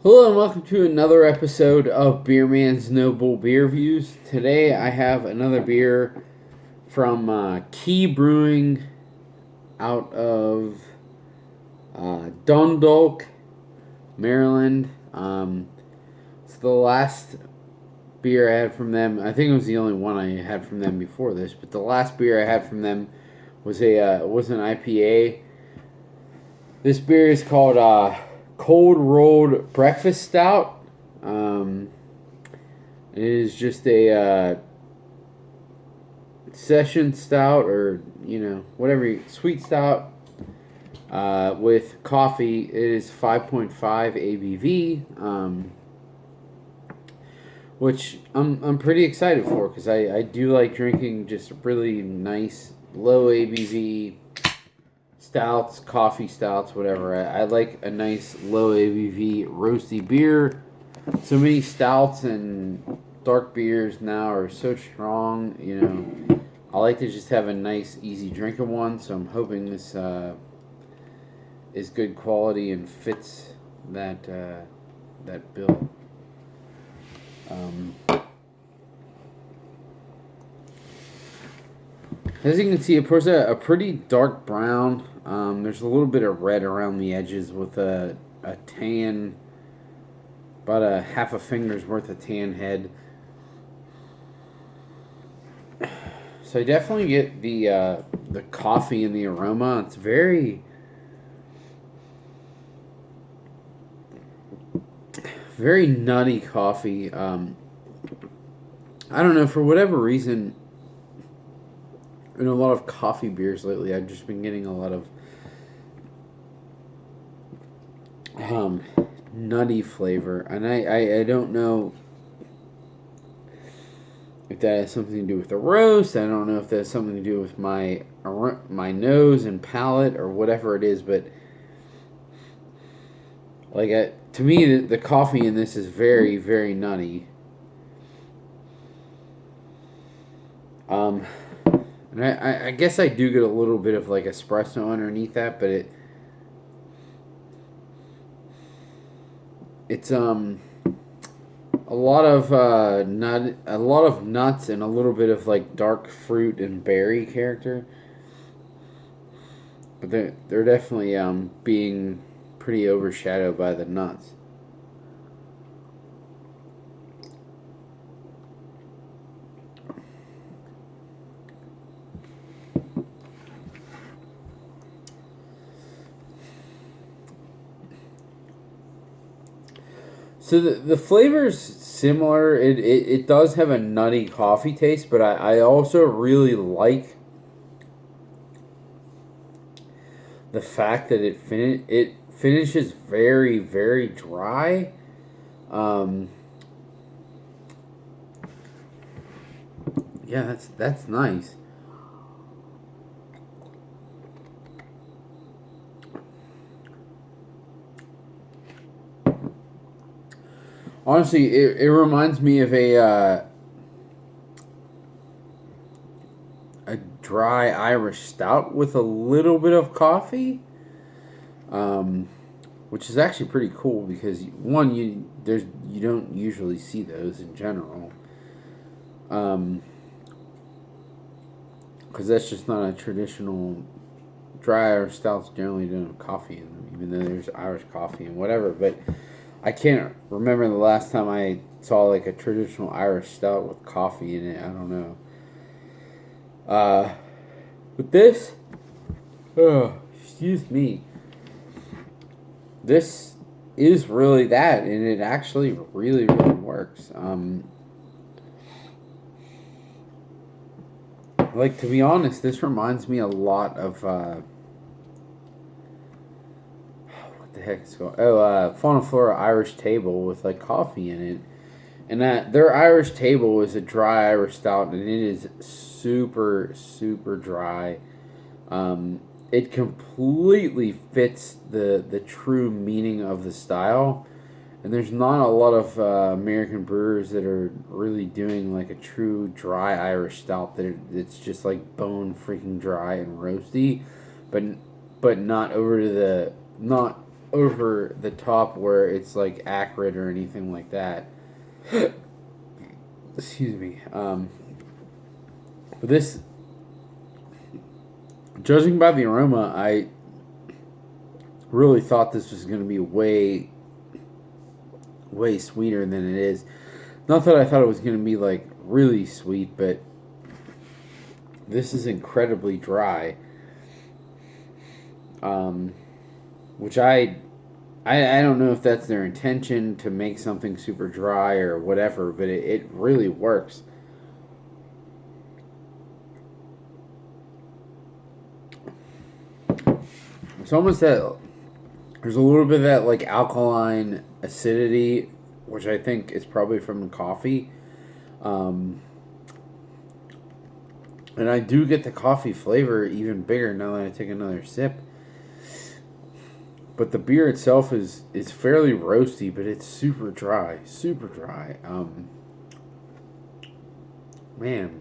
Hello and welcome to another episode of Beer Man's Noble Beer Views. Today I have another beer from Key Brewing out of Dundalk, Maryland. It's the last beer I had from them. I think it was the only one I had from them before this, but the last beer I had from them was an IPA. This beer is called Cold Rolled Breakfast Stout. It is just a session stout, or whatever, sweet stout with coffee. It is 5.5 ABV, which I'm pretty excited for because I do like drinking just really nice low ABV stouts, coffee stouts, whatever. I like a nice low ABV roasty beer. So many stouts and dark beers now are so strong, I like to just have a nice, easy drinking one. So I'm hoping this is good quality and fits that bill. As you can see, it pours a pretty dark brown. There's a little bit of red around the edges with a tan, about a half a finger's worth of tan head. So I definitely get the coffee and the aroma. It's very nutty coffee. I don't know, for whatever reason, in a lot of coffee beers lately, I've just been getting a lot of nutty flavor, and I don't know if that has something to do with the roast. I don't know if that has something to do with my nose and palate or whatever it is, but to me, the coffee in this is very, very nutty. And I guess I do get a little bit of like espresso underneath that, but it's a lot of nuts and a little bit of like dark fruit and berry character. But they're definitely being pretty overshadowed by the nuts. So the flavor's similar. It does have a nutty coffee taste, but I also really like the fact that it finishes very, very dry. Yeah, that's nice. Honestly, it reminds me of a dry Irish stout with a little bit of coffee, which is actually pretty cool because one, you don't usually see those in general, because that's just not a traditional dry Irish stouts generally don't have coffee in them, even though there's Irish coffee and whatever. But I can't remember the last time I saw like a traditional Irish stout with coffee in it. I don't know. But this, oh, excuse me, this is really that, and it actually really, really works. Like, to be honest, this reminds me a lot of what the heck is it called? Oh, Fauna Flora Irish Table with like coffee in it. And that their Irish Table is a dry Irish stout, and it is super, super dry. It completely fits the true meaning of the style. And there's not a lot of American brewers that are really doing like a true dry Irish stout it's just like bone freaking dry and roasty, but not over to the not over the top where it's like acrid or anything like that. Excuse me. But this, judging by the aroma, I really thought this was going to be way sweeter than it is. Not that I thought it was going to be like really sweet, but this is incredibly dry. Which I don't know if that's their intention to make something super dry or whatever, but it really works. It's almost that there's a little bit of that like alkaline acidity, which I think is probably from the coffee. And I do get the coffee flavor even bigger now that I take another sip. But the beer itself is fairly roasty, but it's super dry. Super dry. Man.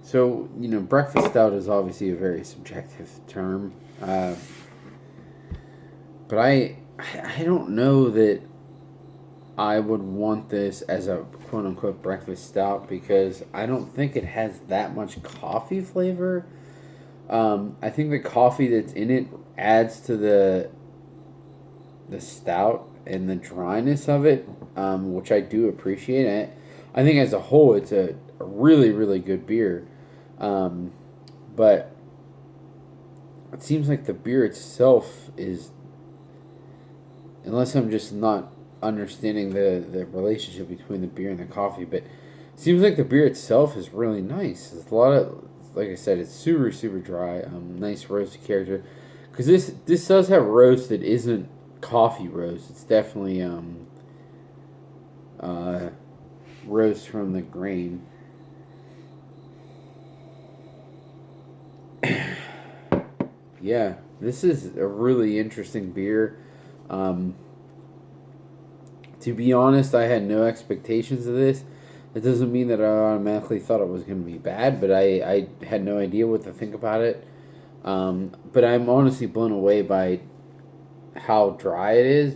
So, breakfast stout is obviously a very subjective term. But I don't know that I would want this as a quote-unquote breakfast stout because I don't think it has that much coffee flavor. I think the coffee that's in it adds to the stout and the dryness of it, which I do appreciate. I think as a whole, it's a really, really good beer. But it seems like the beer itself is, unless I'm just not understanding the relationship between the beer and the coffee, but it seems like the beer itself is really nice. It's a lot of, like I said, it's super, super dry. Nice roasty character. Because this does have roast that isn't coffee roast. It's definitely roast from the grain. Yeah, this is a really interesting beer. To be honest, I had no expectations of this. It doesn't mean that I automatically thought it was going to be bad, but I had no idea what to think about it. But I'm honestly blown away by how dry it is.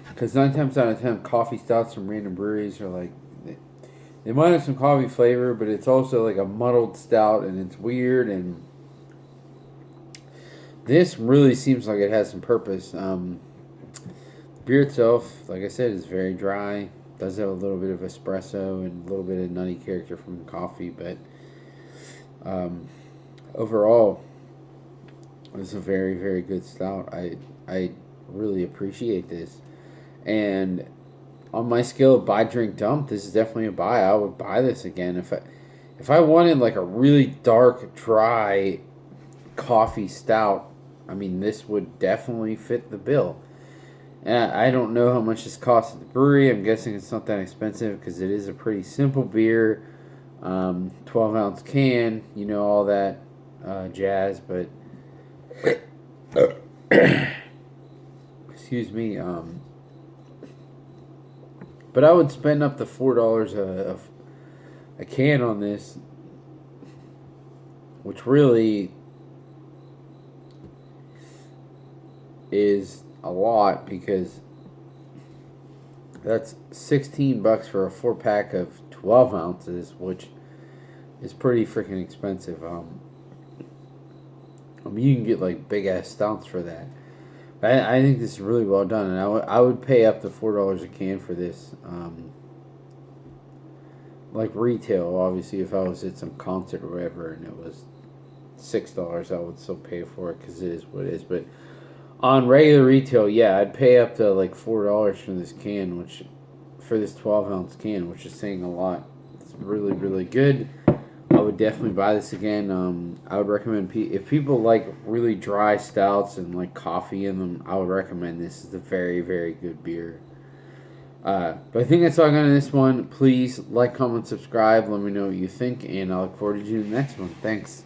Because 9 times out of 10, coffee stouts from random breweries are like, they might have some coffee flavor, but it's also like a muddled stout, and it's weird. And this really seems like it has some purpose. Beer itself, like I said, is very dry. Does have a little bit of espresso and a little bit of nutty character from coffee, but overall, it's a very, very good stout. I really appreciate this, and on my scale of buy, drink, dump, this is definitely a buy. I would buy this again if I wanted like a really dark, dry coffee stout. I mean, this would definitely fit the bill. I don't know how much this costs at the brewery. I'm guessing it's not that expensive because it is a pretty simple beer. 12-ounce can, all that jazz. But, excuse me. But I would spend up to $4 a can on this, which really is a lot because that's $16 for a 4-pack of 12 ounces, which is pretty freaking expensive. I mean, you can get like big ass stouts for that. I think this is really well done, and I would pay up to $4 a can for this. Like retail, obviously, if I was at some concert or whatever, and it was $6, I would still pay for it because it is what it is. But on regular retail, yeah, I'd pay up to like $4 for this can, which for this 12-ounce can, which is saying a lot. It's really, really good. I would definitely buy this again. I would recommend if people like really dry stouts and like coffee in them, I would recommend this. It's a very, very good beer. But I think that's all I got on this one. Please like, comment, subscribe. Let me know what you think, and I look forward to you in the next one. Thanks.